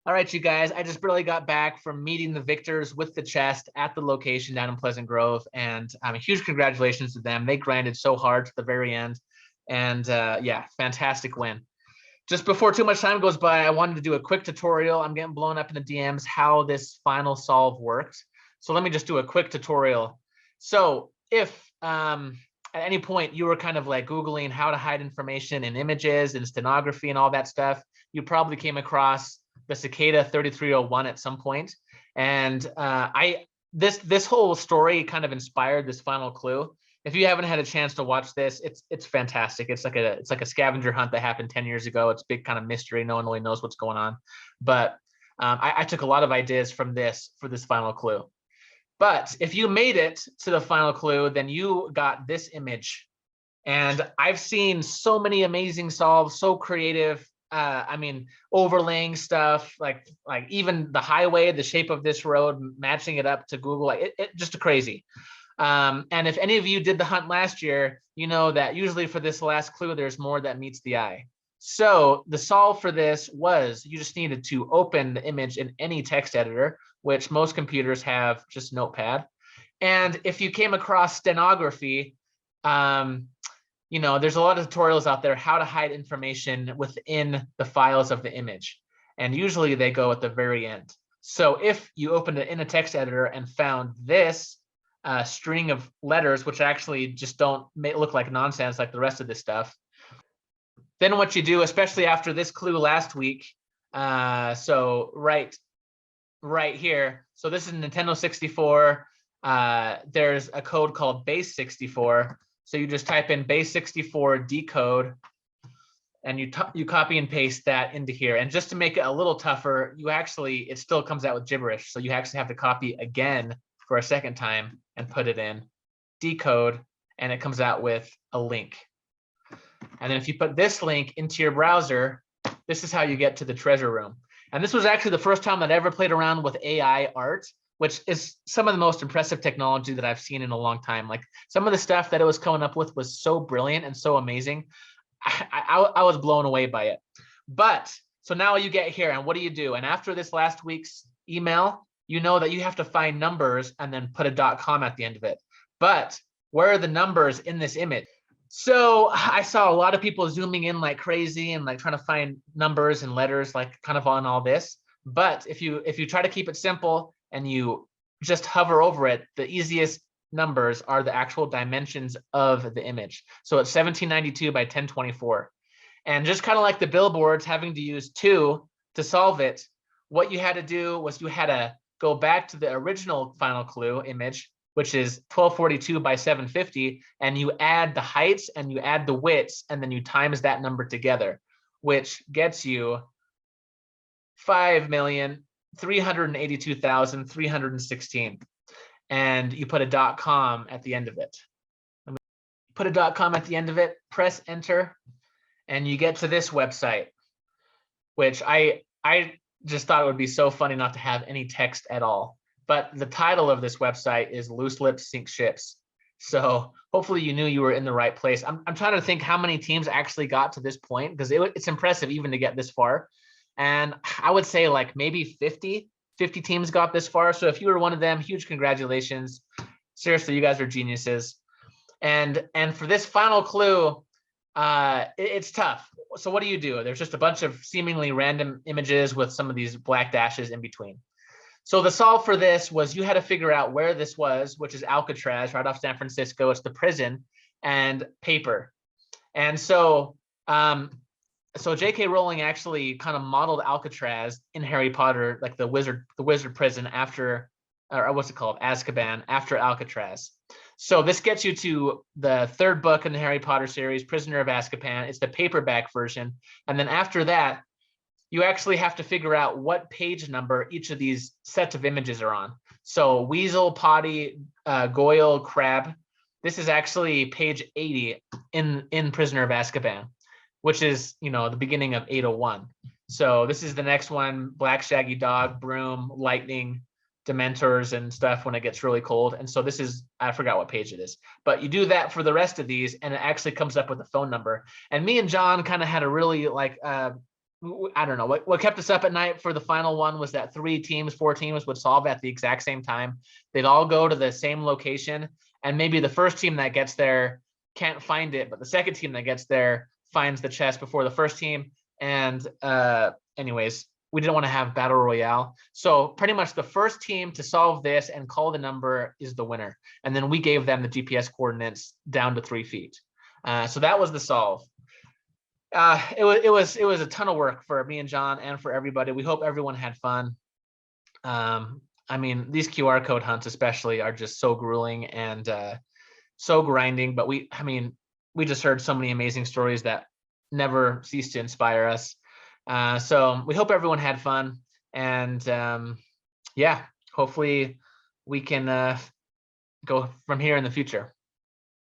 All right, you guys, I just barely got back from meeting the victors with the chest at the location down in Pleasant Grove, and huge congratulations to them. They grinded so hard to the very end, and yeah, fantastic win. Just before too much time goes by, I wanted to do a quick tutorial. I'm getting blown up in the DMs how this final solve worked. So let me just do a quick tutorial. So if at any point you were kind of like Googling how to hide information in images and stenography and all that stuff, you probably came across the Cicada 3301 at some point. And this whole story kind of inspired this final clue. If you haven't had a chance to watch this, it's fantastic. It's like a scavenger hunt that happened 10 years ago. It's big kind of mystery. No one really knows what's going on. But I took a lot of ideas from this for this final clue. But if you made it to the final clue, then you got this image. And I've seen so many amazing solves, so creative. Overlaying stuff like even the highway, the shape of this road, matching it up to Google, like it just crazy. And if any of you did the hunt last year, you know that usually for this last clue, there's more that meets the eye. So the solve for this was you just needed to open the image in any text editor, which most computers have just Notepad. And if you came across stenography, there's a lot of tutorials out there how to hide information within the files of the image. And usually they go at the very end. So if you opened it in a text editor and found this string of letters, which actually just don't look like nonsense like the rest of this stuff, then what you do, especially after this clue last week, so right here, so this is Nintendo 64. There's a code called Base64. So you just type in Base64 Decode, and you copy and paste that into here. And just to make it a little tougher, it still comes out with gibberish. So you actually have to copy again for a second time and put it in, decode, and it comes out with a link. And then if you put this link into your browser, this is how you get to the treasure room. And this was actually the first time that I ever played around with AI art, which is some of the most impressive technology that I've seen in a long time. Like some of the stuff that it was coming up with was so brilliant and so amazing. I was blown away by it. But so now you get here, and what do you do? And after this last week's email, you know that you have to find numbers and then put a .com at the end of it. But where are the numbers in this image? So I saw a lot of people zooming in like crazy and like trying to find numbers and letters like kind of on all this. But if you try to keep it simple and you just hover over it, the easiest numbers are the actual dimensions of the image. So it's 1792 by 1024. And just kind of like the billboards having to use 2 to solve it, what you had to do was you had to go back to the original final clue image, which is 1242 by 750, and you add the heights and you add the widths, and then you times that number together, which gets you 5,382,316. And you put a .com at the end of it. Put a .com at the end of it, press enter, and you get to this website, which I just thought it would be so funny not to have any text at all. But the title of this website is Loose Lips Sink Ships. So hopefully you knew you were in the right place. I'm trying to think how many teams actually got to this point, because it's impressive even to get this far. And I would say like maybe 50 teams got this far. So if you were one of them, huge congratulations. Seriously, you guys are geniuses. And for this final clue, it's tough. So what do? There's just a bunch of seemingly random images with some of these black dashes in between. So the solve for this was you had to figure out where this was, which is Alcatraz, right off San Francisco. It's the prison, and paper. And so J.K. Rowling actually kind of modeled Alcatraz in Harry Potter, like the wizard prison after, or what's it called, Azkaban, after Alcatraz. So this gets you to the 3rd book in the Harry Potter series, Prisoner of Azkaban. It's the paperback version. And then after that, you actually have to figure out what page number each of these sets of images are on. So Weasel, Potty, Goyle, Crab. This is actually page 80 in Prisoner of Azkaban, which is, the beginning of 801. So this is the next one: Black Shaggy Dog, Broom, Lightning, Dementors, and stuff when it gets really cold. And so this is, I forgot what page it is, but you do that for the rest of these, and it actually comes up with a phone number. And me and John kind of had a really I don't know what kept us up at night for the final one was that 4 teams would solve at the exact same time. They'd all go to the same location, and maybe the first team that gets there can't find it, but the second team that gets there finds the chest before the first team. And anyways, we didn't want to have battle royale, so pretty much the first team to solve this and call the number is the winner. And then we gave them the GPS coordinates down to 3 feet. So that was the solve. It was a ton of work for me and John and for everybody. We hope everyone had fun. I mean, these QR code hunts especially are just so grueling and so grinding, but we just heard so many amazing stories that never cease to inspire us. So we hope everyone had fun, and yeah, hopefully we can go from here in the future.